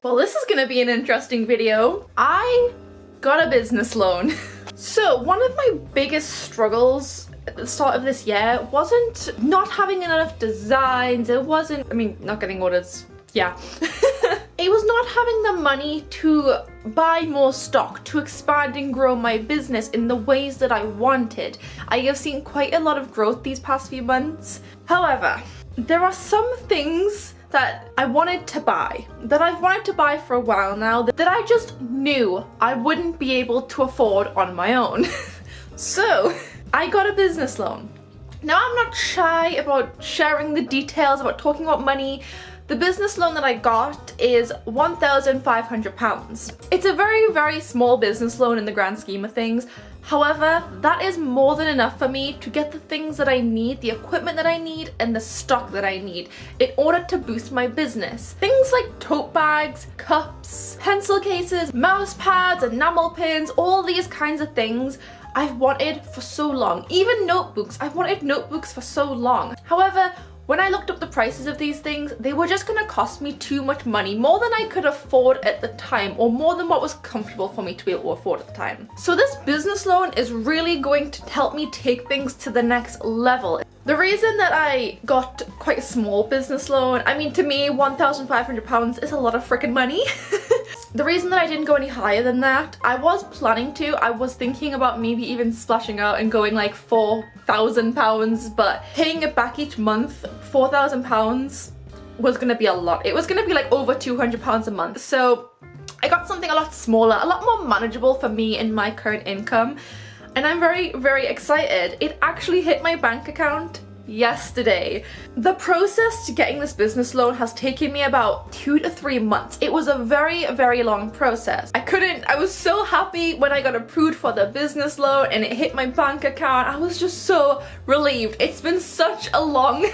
Well, this is gonna be an interesting video. I got a business loan. So one of my biggest struggles at the start of this year wasn't not having enough designs. It wasn't, not getting orders. Yeah. It was not having the money to buy more stock, to expand and grow my business in the ways that I wanted. I have seen quite a lot of growth these past few months. However, there are some things that I wanted to buy, that I've wanted to buy for a while now, that I just knew I wouldn't be able to afford on my own. So I got a business loan. Now I'm not shy about sharing the details, about talking about money. The business loan that I got is £1,500. It's a very, very small business loan in the grand scheme of things. However, that is more than enough for me to get the things that I need, the equipment that I need, and the stock that I need in order to boost my business. Things like tote bags, cups, pencil cases, mouse pads, enamel pins, all these kinds of things I've wanted for so long. Even notebooks, I've wanted notebooks for so long. However, when I looked up the prices of these things, they were just gonna cost me too much money, more than I could afford at the time, or more than what was comfortable for me to be able to afford at the time. So this business loan is really going to help me take things to the next level. The reason that I got quite a small business loan, to me, £1,500 is a lot of freaking money. The reason that I didn't go any higher than that, I was planning to. I was thinking about maybe even splashing out and going like £4,000, but paying it back each month, £4,000 was gonna be a lot. It was gonna be like over £200 a month. So I got something a lot smaller, a lot more manageable for me and my current income. And I'm very, very excited. It actually hit my bank account yesterday. The process to getting this business loan has taken me about 2 to 3 months. It was a very, very long process. I was so happy when I got approved for the business loan and it hit my bank account. I was just so relieved. It's been such a long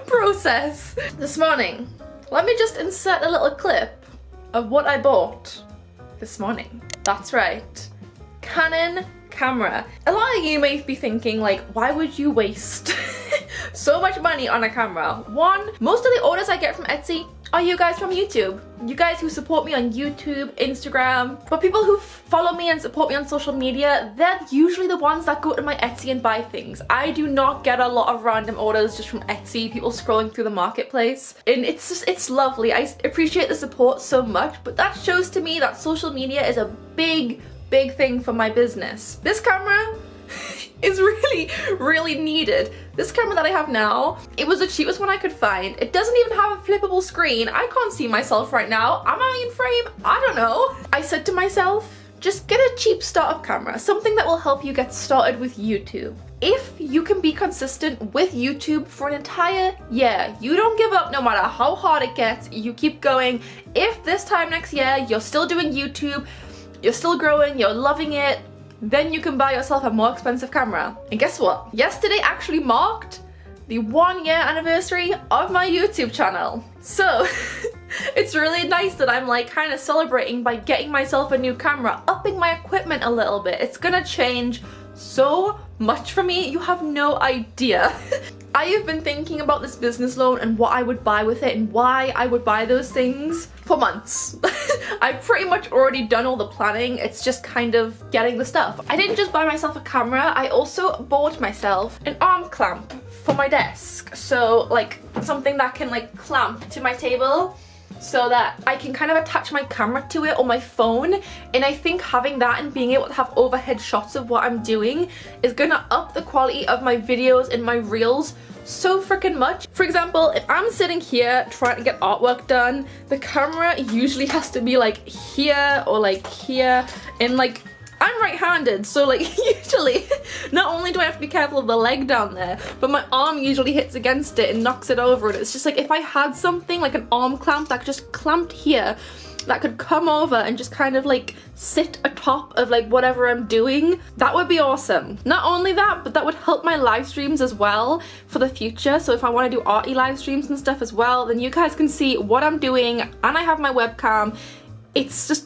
process. This morning, let me just insert a little clip of what I bought this morning. That's right, Canon camera. A lot of you may be thinking like, why would you waste so much money on a camera? One, most of the orders I get from Etsy are you guys from YouTube. You guys who support me on YouTube, Instagram. But people who follow me and support me on social media, they're usually the ones that go to my Etsy and buy things. I do not get a lot of random orders just from Etsy, people scrolling through the marketplace. And it's lovely. I appreciate the support so much, but that shows to me that social media is a big thing for my business. This camera is really, really needed. This camera that I have now, it was the cheapest one I could find. It doesn't even have a flippable screen. I can't see myself right now. Am I in frame? I don't know. I said to myself, just get a cheap startup camera, something that will help you get started with YouTube. If you can be consistent with YouTube for an entire year, you don't give up no matter how hard it gets, you keep going. If this time next year you're still doing YouTube, you're still growing, you're loving it, then you can buy yourself a more expensive camera. And guess what? Yesterday actually marked the 1-year anniversary of my YouTube channel. So it's really nice that I'm like kind of celebrating by getting myself a new camera, upping my equipment a little bit. It's gonna change so much for me, you have no idea. I have been thinking about this business loan and what I would buy with it and why I would buy those things for months. I've pretty much already done all the planning. It's just kind of getting the stuff. I didn't just buy myself a camera, I also bought myself an arm clamp for my desk. So like something that can like clamp to my table so that I can kind of attach my camera to it or my phone. And I think having that and being able to have overhead shots of what I'm doing is gonna up the quality of my videos and my reels so freaking much. For example, if I'm sitting here trying to get artwork done, the camera usually has to be like here or like here, and like I'm right-handed, so like usually not only do I have to be careful of the leg down there, but my arm usually hits against it and knocks it over, and it's just like if I had something like an arm clamp that just clamped here, that could come over and just kind of like sit atop of like whatever I'm doing, that would be awesome. Not only that, but that would help my live streams as well for the future. So if I want to do arty live streams and stuff as well, then you guys can see what I'm doing and I have my webcam. It's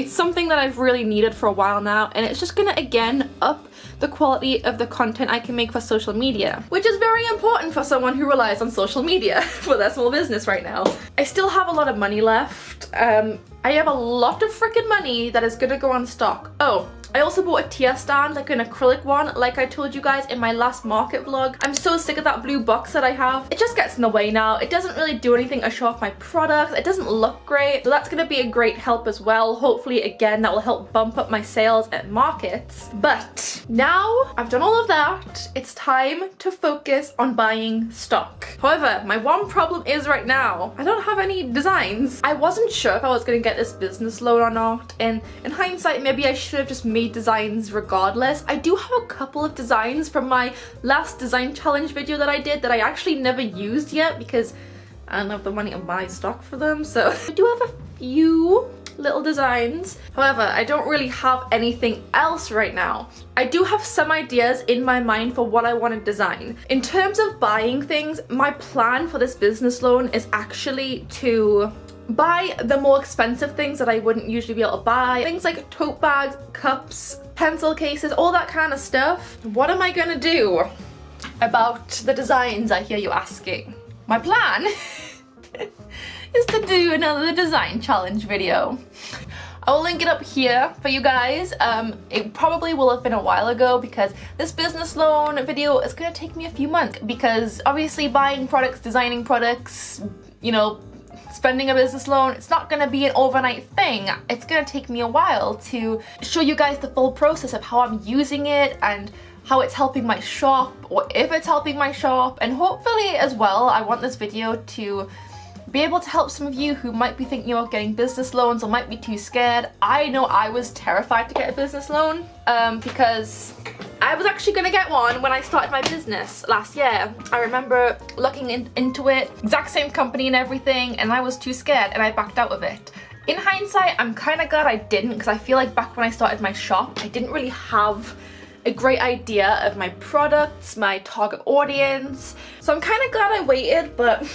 something that I've really needed for a while now, and it's just gonna again up the quality of the content I can make for social media, which is very important for someone who relies on social media for their small business right now. I still have a lot of money left. I have a lot of freaking money that is gonna go on stock. Oh, I also bought a tier stand, like an acrylic one, like I told you guys in my last market vlog. I'm so sick of that blue box that I have. It just gets in the way now. It doesn't really do anything to show off my products. It doesn't look great. So that's gonna be a great help as well. Hopefully, again, that will help bump up my sales at markets. But now I've done all of that, it's time to focus on buying stock. However, my one problem is right now, I don't have any designs. I wasn't sure if I was gonna get this business loan or not. And in hindsight, maybe I should have just made designs regardless. I do have a couple of designs from my last design challenge video that I did that I actually never used yet because I don't have the money to buy stock for them. So I do have a few little designs. However, I don't really have anything else right now. I do have some ideas in my mind for what I want to design. In terms of buying things, my plan for this business loan is actually to buy the more expensive things that I wouldn't usually be able to buy. Things like tote bags, cups, pencil cases, all that kind of stuff. What am I gonna do about the designs, I hear you asking? My plan is to do another design challenge video. I will link it up here for you guys. It probably will have been a while ago because this business loan video is gonna take me a few months because obviously buying products, designing products, you know, spending a business loan, it's not gonna be an overnight thing. It's gonna take me a while to show you guys the full process of how I'm using it and how it's helping my shop, or if it's helping my shop. And hopefully as well, I want this video to be able to help some of you who might be thinking about getting business loans or might be too scared. I know I was terrified to get a business loan because I was actually gonna get one when I started my business last year. I remember looking into it, exact same company and everything, and I was too scared and I backed out of it. In hindsight, I'm kind of glad I didn't because I feel like back when I started my shop, I didn't really have a great idea of my products, my target audience. So I'm kind of glad I waited, but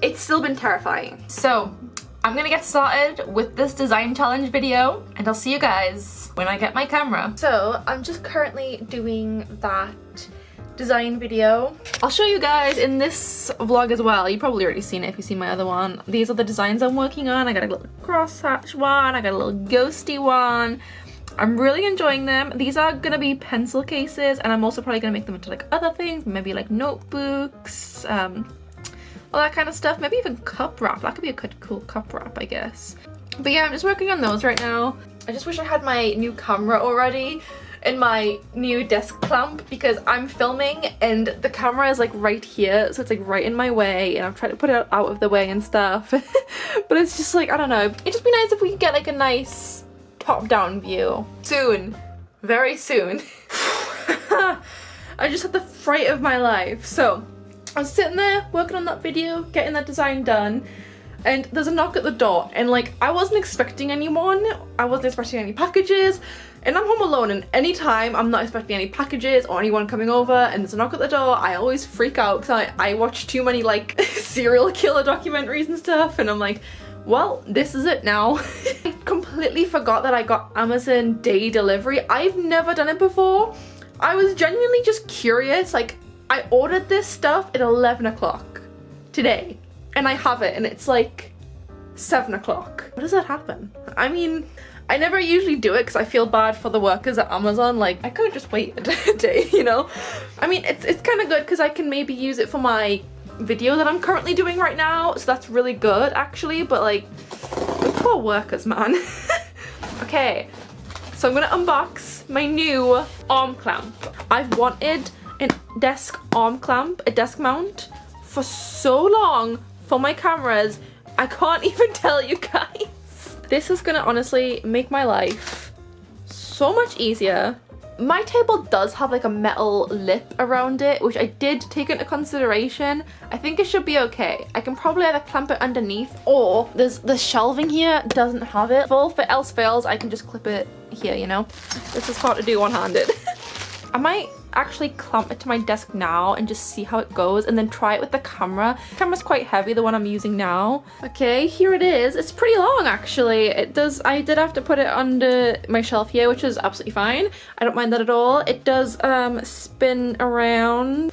it's still been terrifying. So I'm gonna get started with this design challenge video and I'll see you guys when I get my camera. So I'm just currently doing that design video. I'll show you guys in this vlog as well. You've probably already seen it if you've seen my other one. These are the designs I'm working on. I got a little crosshatch one, I got a little ghosty one. I'm really enjoying them. These are gonna be pencil cases and I'm also probably gonna make them into like other things, maybe like notebooks, all that kind of stuff. Maybe even cup wrap. That could be a cool cup wrap, I guess. But yeah, I'm just working on those right now. I just wish I had my new camera already and my new desk clamp because I'm filming and the camera is like right here, so it's like right in my way and I've tried to put it out of the way and stuff. But it's just like, I don't know. It'd just be nice if we could get like a nice top-down view. Soon. Very soon. I just had the fright of my life. So I was sitting there working on that video, getting that design done, and there's a knock at the door and like I wasn't expecting anyone, I wasn't expecting any packages, and I'm home alone and anytime I'm not expecting any packages or anyone coming over and there's a knock at the door, I always freak out because I watch too many like serial killer documentaries and stuff and I'm like, well, this is it now. I completely forgot that I got Amazon day delivery. I've never done it before. I was genuinely just curious, like I ordered this stuff at 11 o'clock today and I have it and it's like 7 o'clock. How does that happen? I mean, I never usually do it because I feel bad for the workers at Amazon. Like I could have just waited a day, you know? I mean, it's kind of good because I can maybe use it for my video that I'm currently doing right now. So that's really good actually, but like, the poor workers, man. Okay, so I'm gonna unbox my new arm clamp. I've wanted a desk arm clamp, a desk mount for so long for my cameras. I can't even tell you guys. This is gonna honestly make my life so much easier. My table does have like a metal lip around it, which I did take into consideration. I think it should be okay. I can probably either clamp it underneath or there's the shelving here doesn't have it. If else fails, I can just clip it here, you know? This is hard to do one-handed. I might actually clamp it to my desk now and just see how it goes and then try it with the camera. The camera's quite heavy, the one I'm using now. Okay, here it is. It's pretty long actually. I did have to put it under my shelf here, which is absolutely fine. I don't mind that at all. It does spin around.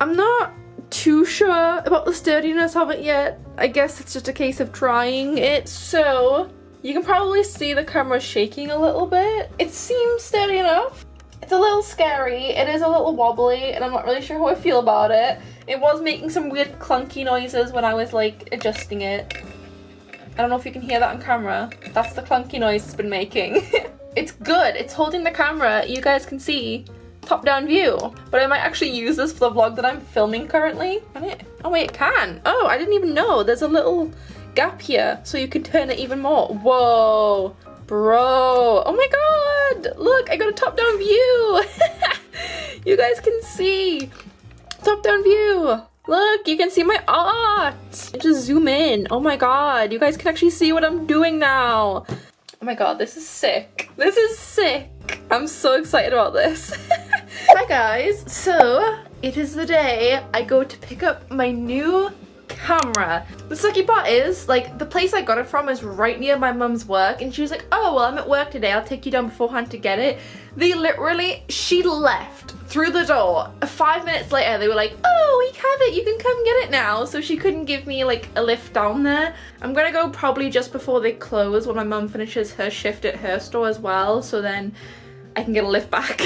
I'm not too sure about the sturdiness of it yet. I guess it's just a case of trying it. So you can probably see the camera shaking a little bit. It seems steady enough. It's a little scary. It is a little wobbly and I'm not really sure how I feel about it. It was making some weird clunky noises when I was like adjusting it. I don't know if you can hear that on camera. That's the clunky noise it's been making. It's good. It's holding the camera. You guys can see top down view. But I might actually use this for the vlog that I'm filming currently. Can it? Oh wait, it can. Oh, I didn't even know. There's a little gap here so you can turn it even more. Whoa, bro. Oh my god. Look, I got a top down view. You guys can see. Top down view. Look, you can see my art. Just zoom in. Oh my god. You guys can actually see what I'm doing now. Oh my god, this is sick. This is sick. I'm so excited about this. Hi guys. So, it is the day I go to pick up my new camera. The sucky part is, like, the place I got it from is right near my mum's work and she was like, oh, well, I'm at work today. I'll take you down beforehand to get it. She left through the door. 5 minutes later, they were like, oh, we have it. You can come get it now. So she couldn't give me, like, a lift down there. I'm gonna go probably just before they close when my mum finishes her shift at her store as well. So then I can get a lift back.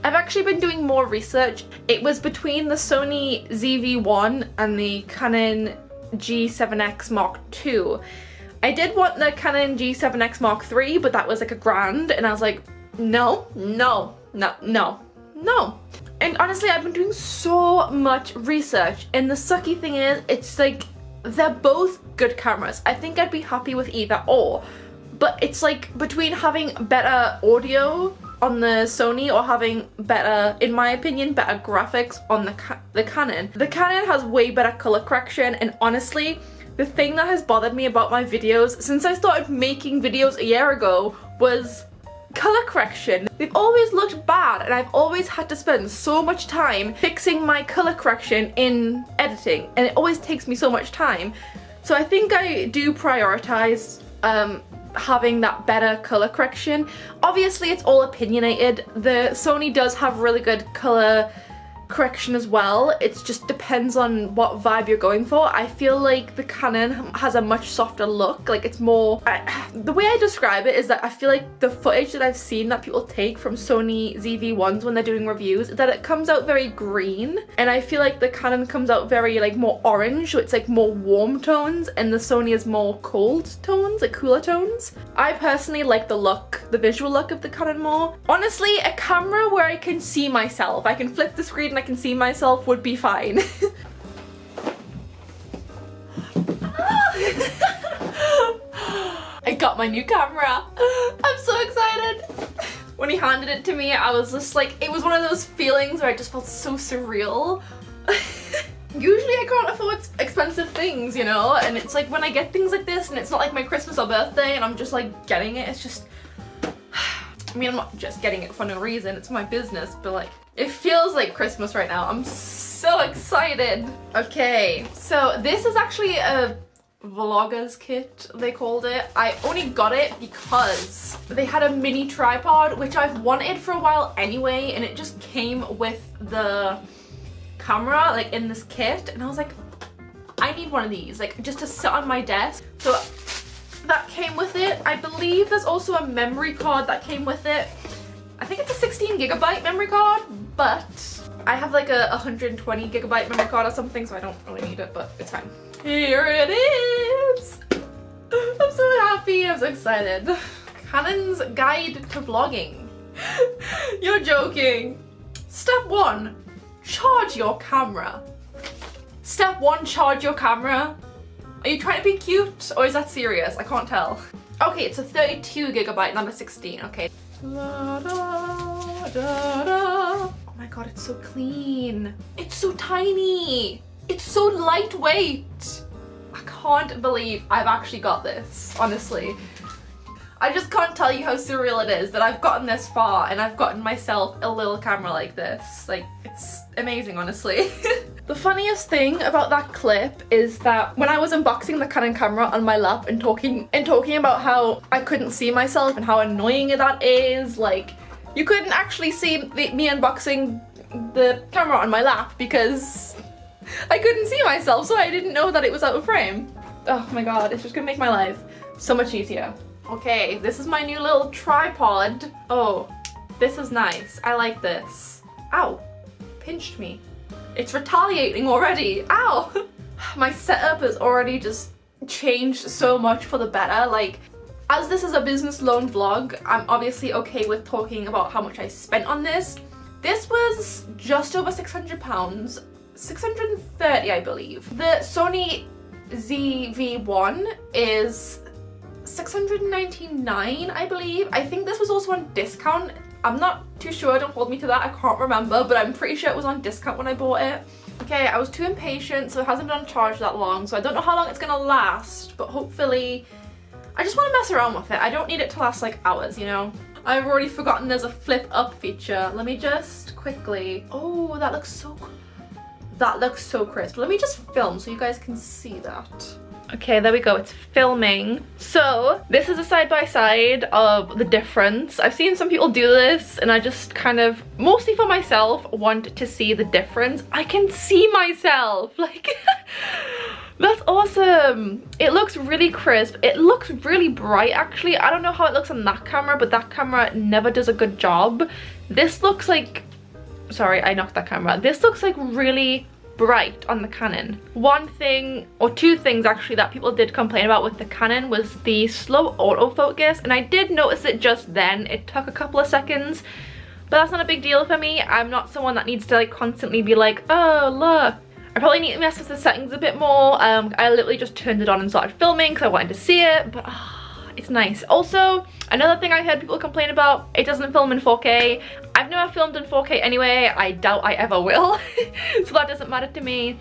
I've actually been doing more research. It was between the Sony ZV-1 and the Canon G7X Mark II. I did want the Canon G7X Mark III, but that was like $1,000 and I was like, no. And honestly, I've been doing so much research and the sucky thing is, it's like, they're both good cameras. I think I'd be happy with either or, but it's like between having better audio on the Sony or having better, in my opinion, better graphics on the Canon. The Canon has way better color correction and honestly, the thing that has bothered me about my videos since I started making videos a year ago was color correction. They've always looked bad and I've always had to spend so much time fixing my color correction in editing and it always takes me so much time. So I think I do prioritize having that better color correction. Obviously it's all opinionated. The Sony does have really good color correction as well. It just depends on what vibe you're going for. I feel like the Canon has a much softer look. Like it's more, the way I describe it is that I feel like the footage that I've seen that people take from Sony ZV-1s when they're doing reviews is that it comes out very green and I feel like the Canon comes out very like more orange, so it's like more warm tones and the Sony is more cold tones, like cooler tones. I personally like the look, the visual look of the Canon more. Honestly, a camera where I can see myself, I can flip the screen and I can see myself would be fine. I got my new camera. I'm so excited. When he handed it to me, I was just like, it was one of those feelings where I just felt so surreal. Usually I can't afford expensive things, you know, and it's like when I get things like this and it's not like my Christmas or birthday and I'm just like getting it, it's just, I mean, I'm not just getting it for no reason, it's my business, but like, it feels like Christmas right now. I'm so excited. Okay, so this is actually a vlogger's kit, they called it. I only got it because they had a mini tripod, which I've wanted for a while anyway, and it just came with the camera, like in this kit, and I was like, I need one of these, like just to sit on my desk. So that came with it. I believe there's also a memory card that came with it. I think it's a 16GB memory card, but I have like a 120GB memory card or something, so I don't really need it, but it's fine. Here it is! I'm so happy, I'm so excited. Canon's Guide to Vlogging. You're joking. Step 1, charge your camera. Step 1, charge your camera. Are you trying to be cute or is that serious? I can't tell. Okay, it's a 32GB, not a 16, okay. La, da, da, da. Oh my god, it's so clean. It's so tiny. It's so lightweight. I can't believe I've actually got this, honestly. I just can't tell you how surreal it is that I've gotten this far and I've gotten myself a little camera like this. Like, it's amazing, honestly. The funniest thing about that clip is that when I was unboxing the Canon camera on my lap and talking about how I couldn't see myself and how annoying that is, like, you couldn't actually see me unboxing the camera on my lap because I couldn't see myself, so I didn't know that it was out of frame. Oh my god, it's just gonna make my life so much easier. Okay, this is my new little tripod. Oh, this is nice. I like this. Ow, pinched me. It's retaliating already. Ow! My setup has already just changed so much for the better. Like, as this is a business loan vlog, I'm obviously okay with talking about how much I spent on this. This was just over £600, 630 I believe. The Sony ZV-1 is 699 I believe. I think this was also on discount. I'm not too sure, don't hold me to that, I can't remember, but I'm pretty sure it was on discount when I bought it. Okay, I was too impatient, so it hasn't been on charge that long, so I don't know how long it's gonna last, but hopefully, I just want to mess around with it. I don't need it to last like hours, you know? I've already forgotten there's a flip up feature. Let me just quickly, oh, that looks so crisp. Let me just film so you guys can see that. Okay, there we go, it's filming. So, this is a side-by-side of the difference. I've seen some people do this, and I just kind of, mostly for myself, want to see the difference. I can see myself, like, that's awesome. It looks really crisp. It looks really bright, actually. I don't know how it looks on that camera, but that camera never does a good job. This looks like, sorry, I knocked that camera. This looks like really bright on the Canon. One thing, or two things actually, that people did complain about with the Canon was the slow autofocus, and I did notice it just then. It took a couple of seconds, but that's not a big deal for me. I'm not someone that needs to like constantly be like, oh look. I probably need to mess with the settings a bit more. I literally just turned it on and started filming because I wanted to see it, but it's nice. Also, another thing I heard people complain about, it doesn't film in 4K. I've never filmed in 4K anyway. I doubt I ever will, so that doesn't matter to me.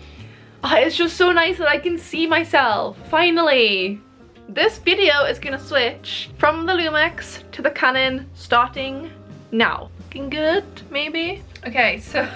It's just so nice that I can see myself, finally. This video is gonna switch from the Lumix to the Canon starting now. Looking good, maybe? Okay, so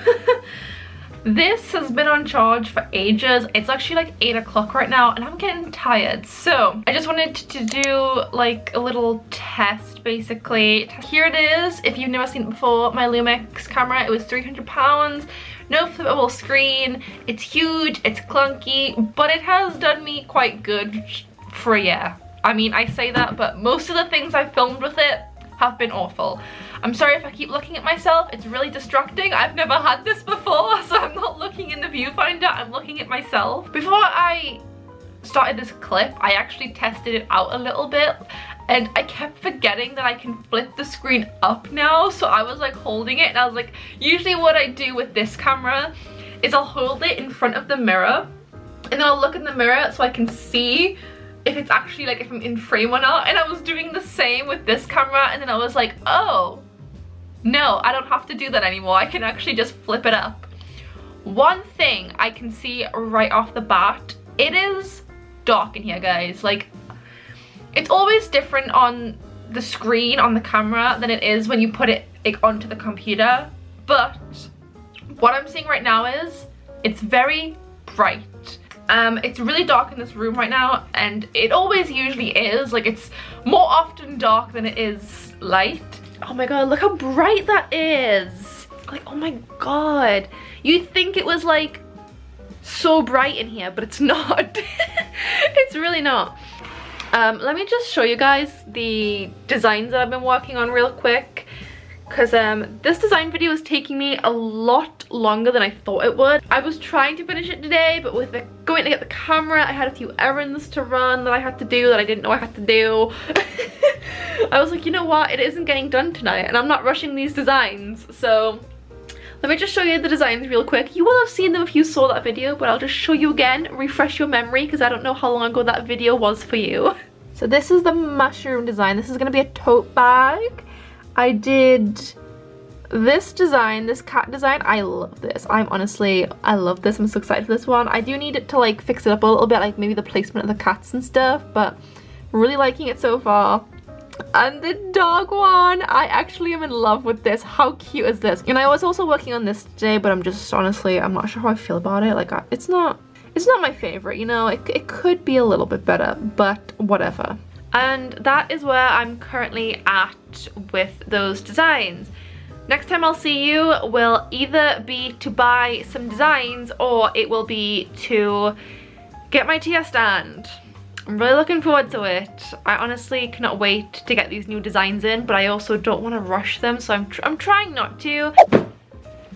this has been on charge for ages. It's actually like 8 o'clock right now and I'm getting tired. So I just wanted to do like a little test basically. Here it is. If you've never seen it before, my Lumix camera, it was £300. No flippable screen. It's huge, it's clunky, but it has done me quite good for a year. I mean, I say that, but most of the things I filmed with it have been awful. I'm sorry if I keep looking at myself, it's really distracting. I've never had this before, so I'm not looking in the viewfinder, I'm looking at myself. Before I started this clip, I actually tested it out a little bit, and I kept forgetting that I can flip the screen up now, so I was like holding it, and I was like, usually what I do with this camera is I'll hold it in front of the mirror, and then I'll look in the mirror so I can see if it's actually like if I'm in frame or not, and I was doing the same with this camera, and then I was like, oh, no, I don't have to do that anymore. I can actually just flip it up. One thing I can see right off the bat, it is dark in here, guys. Like, it's always different on the screen on the camera than it is when you put it like onto the computer, but what I'm seeing right now is it's very bright. It's really dark in this room right now, and it always usually is. Like, it's more often dark than it is light. Oh my god, look how bright that is. Like, oh my god. You'd think it was like so bright in here, but it's not. It's really not. Let me just show you guys the designs that I've been working on real quick, because this design video is taking me a lot longer than I thought it would. I was trying to finish it today, but with going to get the camera, I had a few errands to run that I had to do that I didn't know I had to do. I was like, you know what, it isn't getting done tonight, and I'm not rushing these designs, so let me just show you the designs real quick. You will have seen them if you saw that video, but I'll just show you again, refresh your memory, because I don't know how long ago that video was for you. So this is the mushroom design. This is going to be a tote bag. I did this design, this cat design. I love this. I love this. I'm so excited for this one. I do need it to like fix it up a little bit, like maybe the placement of the cats and stuff, but really liking it so far. And the dog one, I actually am in love with this. How cute is this? And I was also working on this today, but I'm just honestly, I'm not sure how I feel about it. Like, it's not my favorite, you know? It could be a little bit better, but whatever. And that is where I'm currently at with those designs. Next time I'll see you will either be to buy some designs or it will be to get my tier stand. I'm really looking forward to it. I honestly cannot wait to get these new designs in, but I also don't want to rush them, so I'm trying not to.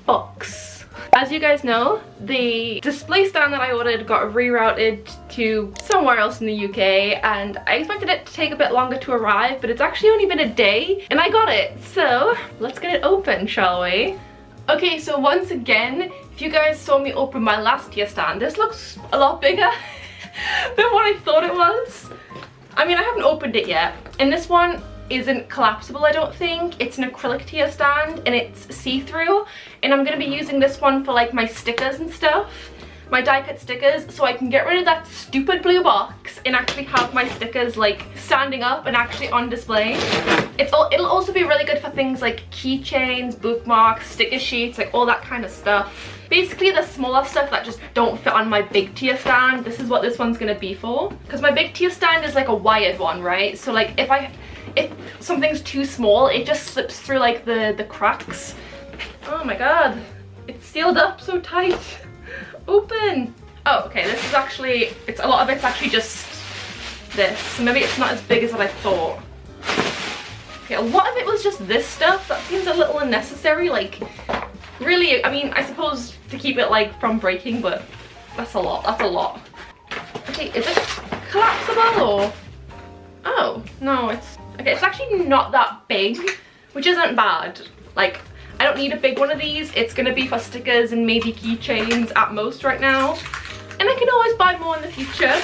Books. As you guys know, the display stand that I ordered got rerouted to somewhere else in the UK, and I expected it to take a bit longer to arrive, but it's actually only been a day and I got it. So let's get it open, shall we? Okay, so once again, if you guys saw me open my last tier stand, this looks a lot bigger than what I thought it was. I mean, I haven't opened it yet, and this one isn't collapsible, I don't think. It's an acrylic tier stand and it's see-through, and I'm gonna be using this one for like my stickers and stuff, my die cut stickers, so I can get rid of that stupid blue box and actually have my stickers like standing up and actually on display. It'll also be really good for things like keychains, bookmarks, sticker sheets, like all that kind of stuff. Basically the smaller stuff that just don't fit on my big tier stand, this is what this one's gonna be for. Because my big tier stand is like a wired one, right? So like if something's too small, it just slips through like the cracks. Oh my god, it's sealed up so tight. Open. Oh, okay, this is actually, a lot of it's actually just this. So maybe it's not as big as what I thought. Okay, a lot of it was just this stuff. That seems a little unnecessary. Like, really, I mean, I suppose to keep it like from breaking, but that's a lot. That's a lot. Okay, is it collapsible or? Oh, no, it's, okay, it's actually not that big, which isn't bad. Like, I don't need a big one of these. It's gonna be for stickers and maybe keychains at most right now. And I can always buy more in the future.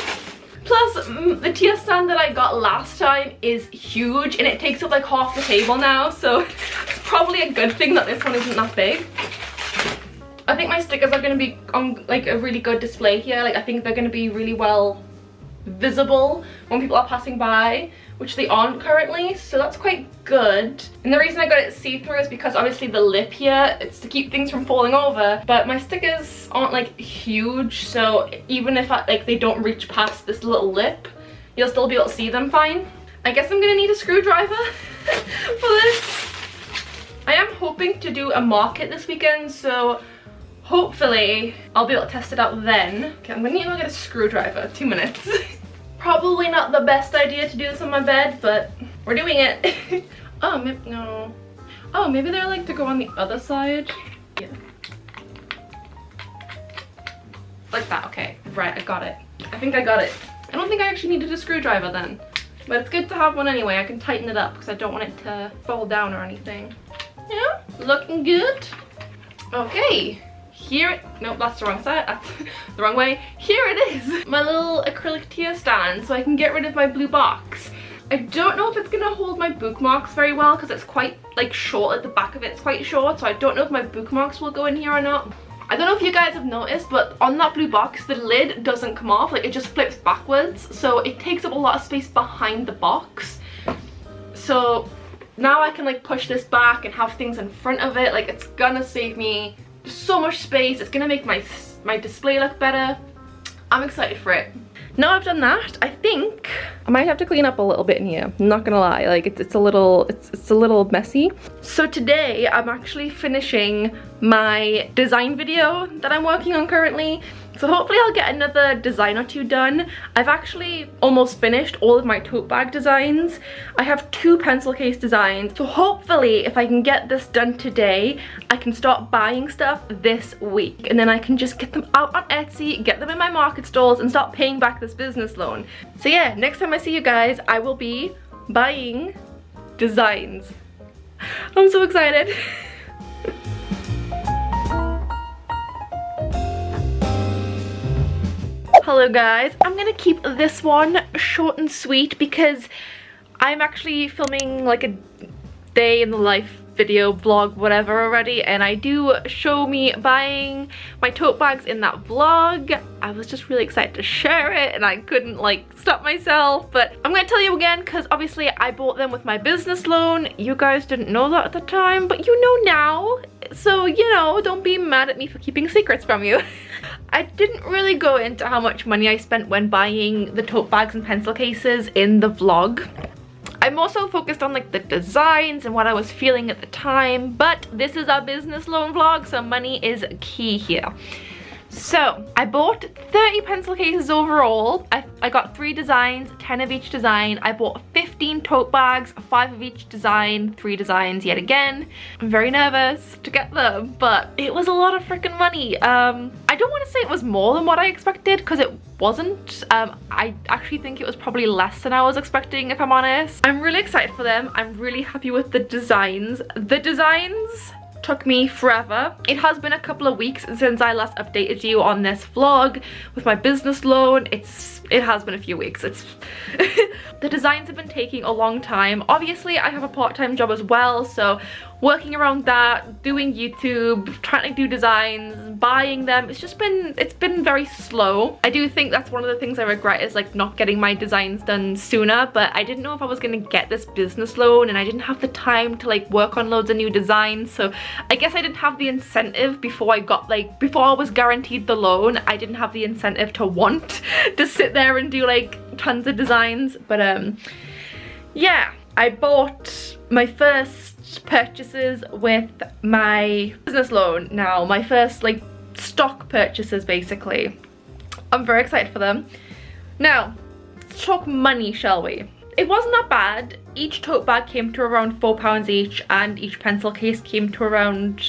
Plus, the tier stand that I got last time is huge and it takes up like half the table now, so it's probably a good thing that this one isn't that big. I think my stickers are going to be on like a really good display here. Like, I think they're going to be really well visible when people are passing by, which they aren't currently, so that's quite good. And the reason I got it see-through is because obviously the lip here, it's to keep things from falling over, but my stickers aren't like huge, so even if they don't reach past this little lip, you'll still be able to see them fine. I guess I'm gonna need a screwdriver for this. I am hoping to do a market this weekend, so hopefully I'll be able to test it out then. Okay, I'm gonna need to go get a screwdriver. 2 minutes. Probably not the best idea to do this on my bed, but we're doing it. Oh, maybe, no. Oh, maybe they're like to go on the other side. Yeah. Like that, okay. Right, I got it. I think I got it. I don't think I actually needed a screwdriver then. But it's good to have one anyway. I can tighten it up because I don't want it to fall down or anything. Yeah, looking good. Okay. Here, nope, that's the wrong side, that's the wrong way. Here it is, my little acrylic tier stand, so I can get rid of my blue box. I don't know if it's gonna hold my bookmarks very well because it's quite like short at the back of it. It's quite short, so I don't know if my bookmarks will go in here or not. I don't know if you guys have noticed, but on that blue box, the lid doesn't come off, like it just flips backwards, so it takes up a lot of space behind the box. So now I can like push this back and have things in front of it. Like, it's gonna save me so much space. It's gonna make my display look better. I'm excited for it. Now I've done that, I think I might have to clean up a little bit in here. I'm not gonna lie, like it's a little messy. So today I'm actually finishing my design video that I'm working on currently. So hopefully I'll get another design or two done. I've actually almost finished all of my tote bag designs. I have 2 pencil case designs. So hopefully if I can get this done today, I can start buying stuff this week. And then I can just get them out on Etsy, get them in my market stalls, and start paying back this business loan. So yeah, next time I see you guys, I will be buying designs. I'm so excited. Hello guys, I'm gonna keep this one short and sweet because I'm actually filming like a day in the life video, vlog, whatever already, and I do show me buying my tote bags in that vlog. I was just really excited to share it and I couldn't like stop myself, but I'm gonna tell you again because obviously I bought them with my business loan. You guys didn't know that at the time, but you know now, so you know, don't be mad at me for keeping secrets from you. I didn't really go into how much money I spent when buying the tote bags and pencil cases in the vlog. I'm also focused on like the designs and what I was feeling at the time, but this is our business loan vlog, so money is key here. So I bought 30 pencil cases overall. I got 3 designs, 10 of each design. I bought 15 tote bags, 5 of each design, 3 designs yet again. I'm very nervous to get them, but it was a lot of freaking money. I don't want to say it was more than what I expected because it wasn't. I actually think it was probably less than I was expecting, if I'm honest. I'm really excited for them. I'm really happy with the designs. The designs took me forever. It has been a couple of weeks since I last updated you on this vlog with my business loan. It has been a few weeks. The designs have been taking a long time. Obviously I have a part-time job as well, so working around that, doing YouTube, trying to do designs, buying them, it's been very slow. I do think that's one of the things I regret is like not getting my designs done sooner, but I didn't know if I was gonna get this business loan and I didn't have the time to like work on loads of new designs, so I guess I didn't have the incentive before I was guaranteed the loan. I didn't have the incentive to want to sit there and do like tons of designs, but yeah, I bought my first purchases with my business loan now, my first like stock purchases basically. I'm very excited for them. Now, let's talk money, shall we? It wasn't that bad. Each tote bag came to around £4 each, and each pencil case came to around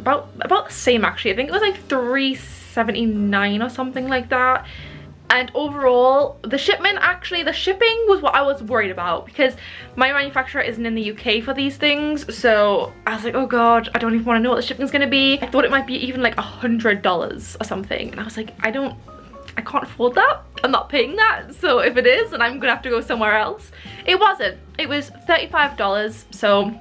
about the same actually. I think it was like $3.79 or something like that. And overall, the shipping was what I was worried about because my manufacturer isn't in the UK for these things. So I was like, oh god, I don't even want to know what the shipping's gonna be. I thought it might be even like $100 or something. And I was like, I can't afford that. I'm not paying that. So if it is, then I'm gonna have to go somewhere else. It wasn't. It was $35. So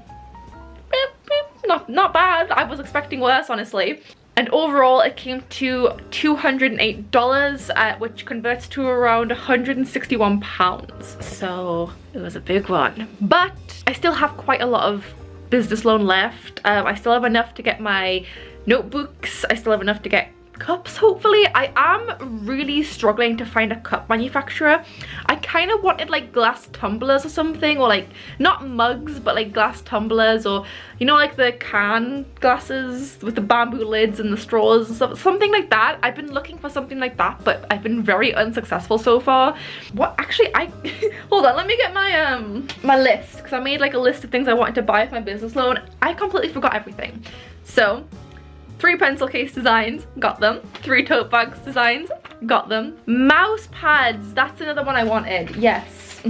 not bad. I was expecting worse, honestly. And overall it came to $208, which converts to around £161. So it was a big one. But I still have quite a lot of business loan left. I still have enough to get my notebooks. I still have enough to get cups, hopefully. I am really struggling to find a cup manufacturer. I kind of wanted like glass tumblers or something, or like not mugs but like glass tumblers, or you know, like the can glasses with the bamboo lids and the straws and stuff, something like that. I've been looking for something like that, but I've been very unsuccessful so far. What actually hold on, let me get my my list, because I made like a list of things I wanted to buy with my business loan. I completely forgot everything. So 3 pencil case designs, got them. 3 tote bags designs, got them. Mouse pads, that's another one I wanted, yes.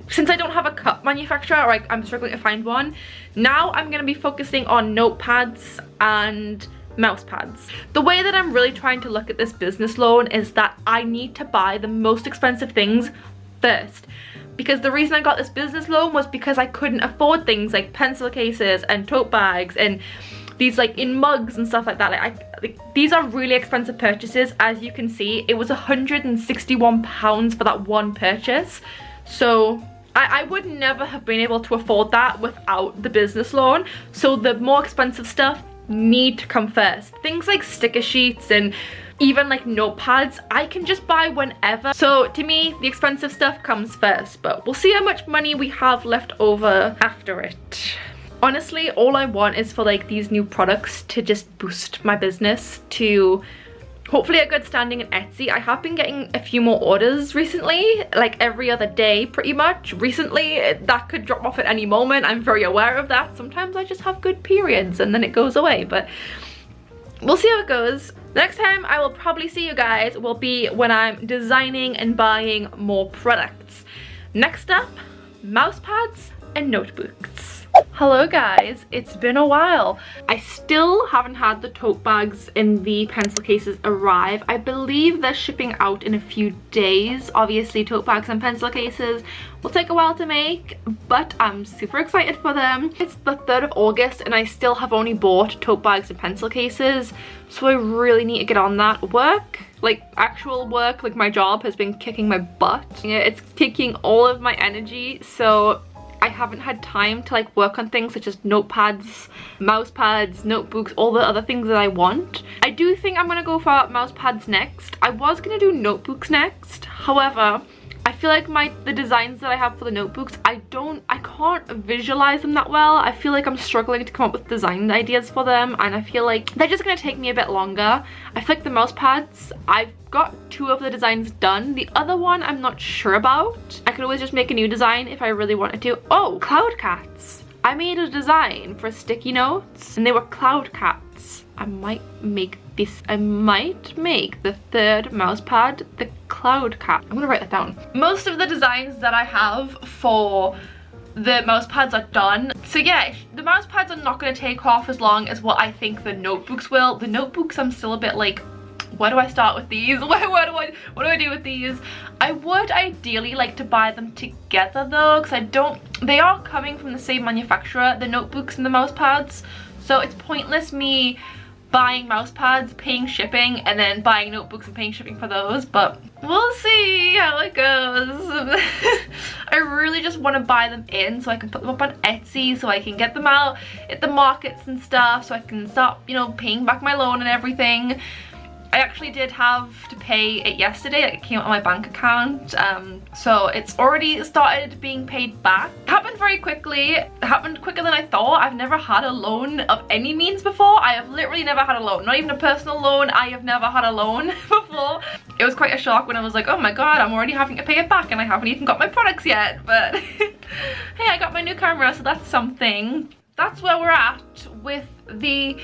Since I don't have a cup manufacturer, or I'm struggling to find one, now I'm gonna be focusing on notepads and mouse pads. The way that I'm really trying to look at this business loan is that I need to buy the most expensive things first. Because the reason I got this business loan was because I couldn't afford things like pencil cases and tote bags and these like in mugs and stuff like that. Like these are really expensive purchases. As you can see, it was £161 for that one purchase. So I would never have been able to afford that without the business loan. So the more expensive stuff need to come first. Things like sticker sheets and even like notepads, I can just buy whenever. So to me, the expensive stuff comes first, but we'll see how much money we have left over after it. Honestly, all I want is for like these new products to just boost my business to hopefully a good standing in Etsy. I have been getting a few more orders recently, like every other day pretty much. Recently, that could drop off at any moment. I'm very aware of that. Sometimes I just have good periods and then it goes away, but we'll see how it goes. Next time I will probably see you guys will be when I'm designing and buying more products. Next up, mouse pads and notebooks. Hello guys, it's been a while. I still haven't had the tote bags in the pencil cases arrive. I believe they're shipping out in a few days. Obviously tote bags and pencil cases will take a while to make, but I'm super excited for them. It's the 3rd of August and I still have only bought tote bags and pencil cases, so I really need to get on that. Work, like actual work, like my job has been kicking my butt. It's taking all of my energy, so I haven't had time to like work on things such as notepads, mouse pads, notebooks, all the other things that I want. I do think I'm gonna go for mouse pads next. I was gonna do notebooks next. However, I feel like the designs that I have for the notebooks, I can't visualize them that well. I feel like I'm struggling to come up with design ideas for them, and I feel like they're just gonna take me a bit longer. I feel like the mouse pads, I've got 2 of the designs done. The other one I'm not sure about. I could always just make a new design if I really wanted to. Oh, cloud cats. I made a design for sticky notes and they were cloud cats. I might make the 3rd mouse pad the cloud cat. I'm gonna write that down. Most of the designs that I have for the mouse pads are done. So yeah, the mouse pads are not gonna take off as long as what I think the notebooks will. The notebooks I'm still a bit like, where do I start with these? What do I do with these? I would ideally like to buy them together though, because they are coming from the same manufacturer, the notebooks and the mouse pads. So it's pointless me buying mouse pads, paying shipping, and then buying notebooks and paying shipping for those, but we'll see how it goes. I really just want to buy them in so I can put them up on Etsy, so I can get them out at the markets and stuff, so I can start, you know, paying back my loan and everything. I actually did have to pay it yesterday, like it came out on my bank account, so it's already started being paid back. It happened very quickly. It happened quicker than I thought. I've never had a loan of any means before. I have literally never had a loan, not even a personal loan. I have never had a loan before. It was quite a shock when I was like, oh my god, I'm already having to pay it back and I haven't even got my products yet, but hey, I got my new camera, so that's something. That's where we're at with the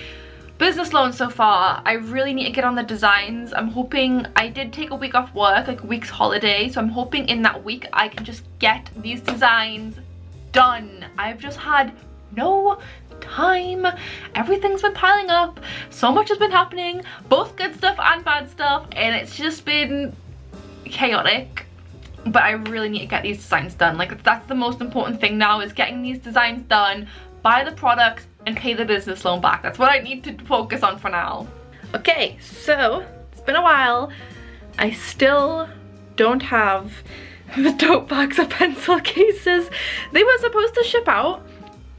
business loan so far. I really need to get on the designs. I'm hoping, I did take a week off work, like a week's holiday, so I'm hoping in that week I can just get these designs done. I've just had no time. Everything's been piling up. So much has been happening, both good stuff and bad stuff, and it's just been chaotic. But I really need to get these designs done. Like, that's the most important thing now, is getting these designs done, buy the products, and pay the business loan back. That's what I need to focus on for now. Okay, so it's been a while. I still don't have the tote bags or pencil cases. They were supposed to ship out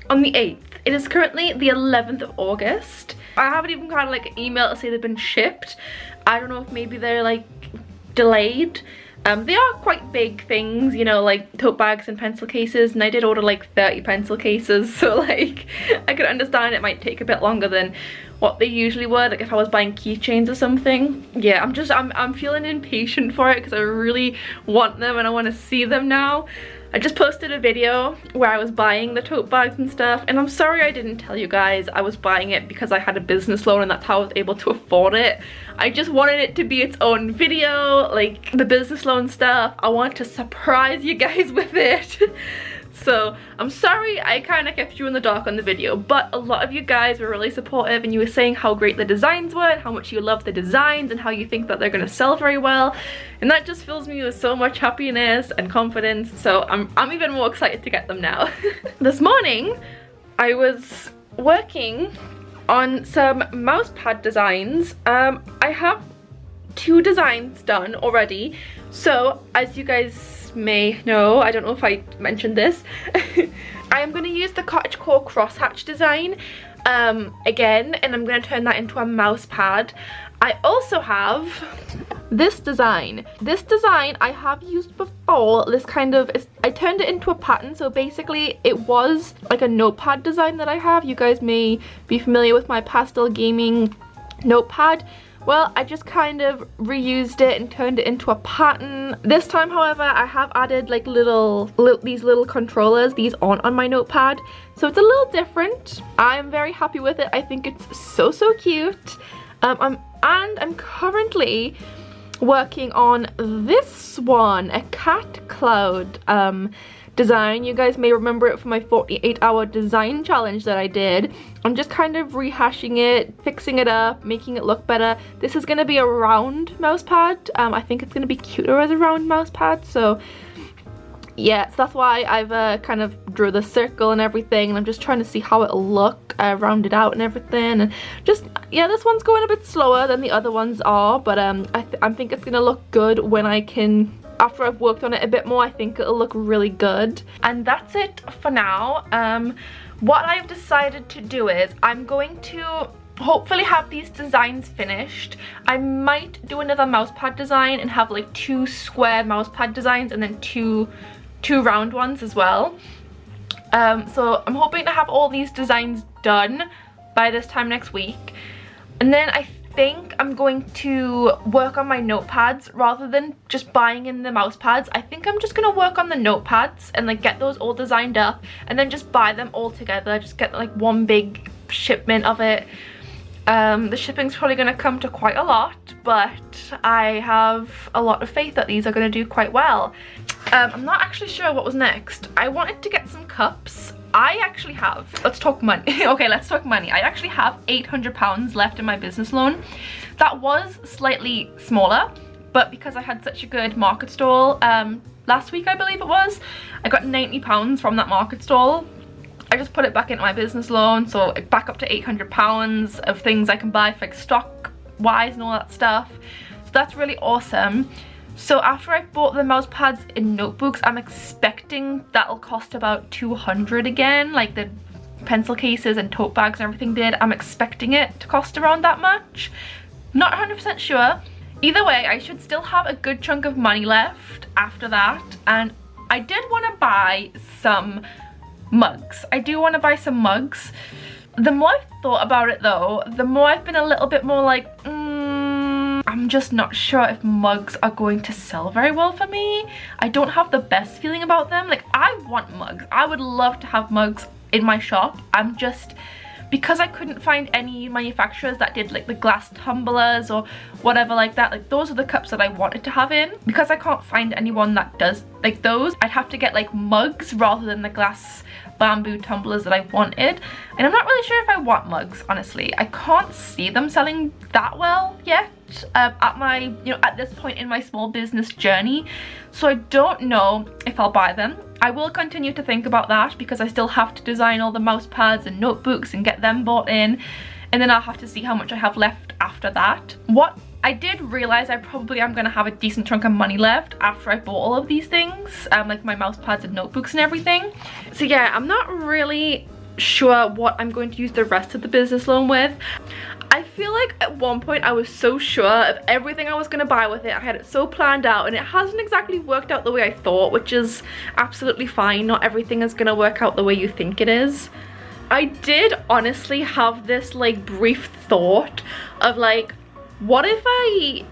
on the 8th. It is currently the 11th of August. I haven't even got like an email to say they've been shipped. I don't know if maybe they're like delayed. They are quite big things, you know, like tote bags and pencil cases, and I did order like 30 pencil cases, so like I could understand it might take a bit longer than what they usually would, like if I was buying keychains or something. Yeah, I'm feeling impatient for it because I really want them and I want to see them now. I just posted a video where I was buying the tote bags and stuff, and I'm sorry I didn't tell you guys I was buying it because I had a business loan and that's how I was able to afford it. I just wanted it to be its own video, like the business loan stuff. I want to surprise you guys with it. So I'm sorry I kind of kept you in the dark on the video, but a lot of you guys were really supportive and you were saying how great the designs were and how much you love the designs and how you think that they're going to sell very well, and that just fills me with so much happiness and confidence. So I'm even more excited to get them now. This morning I was working on some mouse pad designs. I have 2 designs done already, so as you guys may know, I don't know if I mentioned this, I am going to use the cottagecore crosshatch design again, and I'm going to turn that into a mouse pad. I also have this design. This design I have used before. This kind of I turned it into a pattern, so basically it was like a notepad design that I have. You guys may be familiar with my pastel gaming notepad. Well, I just kind of reused it and turned it into a pattern. This time, however, I have added like these little controllers. These aren't on my notepad, so it's a little different. I'm very happy with it. I think it's so cute. I'm currently working on this one, a cat cloud design. You guys may remember it from my 48-hour design challenge that I did. I'm just kind of rehashing it, fixing it up, making it look better. This is going to be a round mouse pad. I think it's going to be cuter as a round mouse pad, so yeah, so that's why I've kind of drew the circle and everything, and I'm just trying to see how it'll look rounded out and everything. And just, yeah, this one's going a bit slower than the other ones are, but I think it's gonna look good when I can, after I've worked on it a bit more. I think it'll look really good. And that's it for now. What I've decided to do is I'm going to hopefully have these designs finished. I might do another mousepad design and have like 2 square mousepad designs and then two round ones as well. So I'm hoping to have all these designs done by this time next week, and then I think I'm going to work on my notepads rather than just buying in the mouse pads. I think I'm just gonna work on the notepads and like get those all designed up and then just buy them all together, just get like one big shipment of it. The shipping's probably going to come to quite a lot, but I have a lot of faith that these are going to do quite well. I'm not actually sure what was next. I wanted to get some cups. I actually have, let's talk money. Okay, let's talk money. I actually have £800 left in my business loan. That was slightly smaller, but because I had such a good market stall last week, I believe it was, I got £90 from that market stall. I just put it back into my business loan, so back up to £800 of things I can buy for like stock wise and all that stuff. So that's really awesome. So after I've bought the mouse pads and notebooks, I'm expecting that'll cost about 200 again, like the pencil cases and tote bags and everything did. I'm expecting it to cost around that much. Not 100% sure. Either way, I should still have a good chunk of money left after that, and I did want to buy some mugs. I do want to buy some mugs. The more I've thought about it though, the more I've been a little bit more like, I'm just not sure if mugs are going to sell very well for me. I don't have the best feeling about them. Like, I want mugs. I would love to have mugs in my shop. I'm just, because I couldn't find any manufacturers that did like the glass tumblers or whatever like that, like those are the cups that I wanted to have in. Because I can't find anyone that does like those, I'd have to get like mugs rather than the glass bamboo tumblers that I wanted, and I'm not really sure if I want mugs, honestly. I can't see them selling that well yet at my, you know, at this point in my small business journey, so I don't know if I'll buy them. I will continue to think about that because I still have to design all the mouse pads and notebooks and get them bought in, and then I'll have to see how much I have left after that. What I did realize I probably am going to have a decent chunk of money left after I bought all of these things, like my mouse pads and notebooks and everything. So yeah, I'm not really sure what I'm going to use the rest of the business loan with. I feel like at one point I was so sure of everything I was going to buy with it. I had it so planned out, and it hasn't exactly worked out the way I thought, which is absolutely fine. Not everything is going to work out the way you think it is. I did honestly have this like brief thought of like, what if I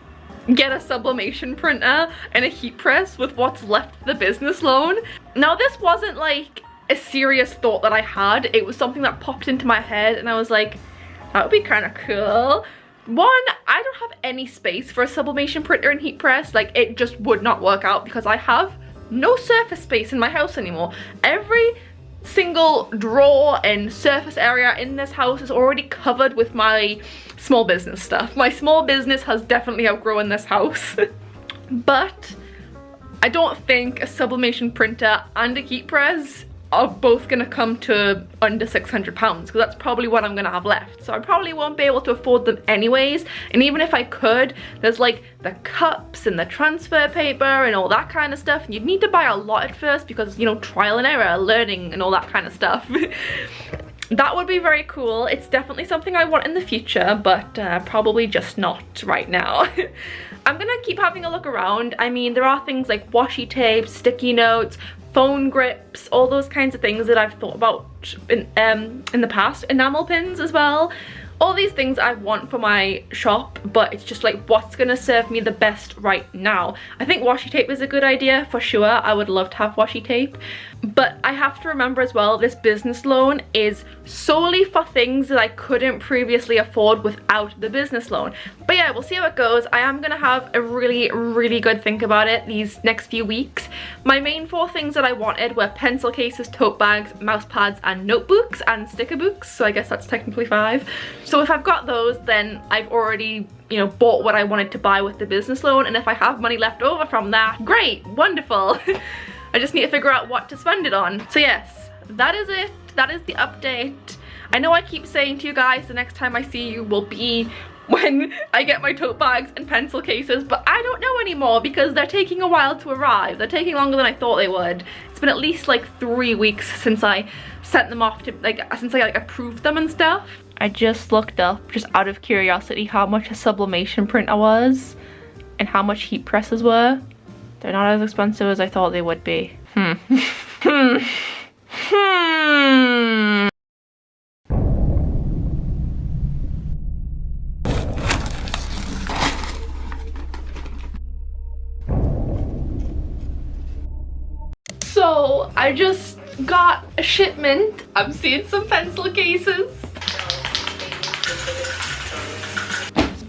get a sublimation printer and a heat press with what's left of the business loan? Now, this wasn't like a serious thought that I had. It was something that popped into my head and I was like, that would be kind of cool. One, I don't have any space for a sublimation printer and heat press. Like, it just would not work out because I have no surface space in my house anymore. Every single drawer and surface area in this house is already covered with my small business stuff. My small business has definitely outgrown this house. But I don't think a sublimation printer and a heat press are both gonna come to under £600 because that's probably what I'm gonna have left. So I probably won't be able to afford them anyways, and even if I could, there's like the cups and the transfer paper and all that kind of stuff, and you'd need to buy a lot at first because, you know, trial and error, learning and all that kind of stuff. That would be very cool. It's definitely something I want in the future, but probably just not right now. I'm gonna keep having a look around. I mean, there are things like washi tape, sticky notes, phone grips, all those kinds of things that I've thought about in the past. Enamel pins as well. all these things I want for my shop, but it's just like what's gonna serve me the best right now. I think washi tape is a good idea for sure. I would love to have washi tape, but I have to remember as well, this business loan is solely for things that I couldn't previously afford without the business loan. But yeah, we'll see how it goes. I am gonna have a really good think about it these next few weeks. My main 4 things that I wanted were pencil cases, tote bags, mouse pads, and notebooks, and sticker books, so I guess that's technically 5. So if I've got those, then I've already, you know, bought what I wanted to buy with the business loan, and if I have money left over from that, great, wonderful. I just need to figure out what to spend it on. So yes, that is it. That is the update. I know I keep saying to you guys the next time I see you will be when I get my tote bags and pencil cases, but I don't know anymore because they're taking a while to arrive. They're taking longer than I thought they would. It's been at least like 3 weeks since I sent them off to, since I approved them and stuff. I just looked up, just out of curiosity, how much a sublimation printer was and how much heat presses were. They're not as expensive as I thought they would be. So I just got a shipment. I'm seeing some pencil cases.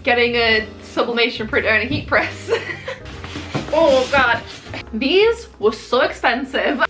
Getting a sublimation printer and a heat press. Oh god. These were so expensive.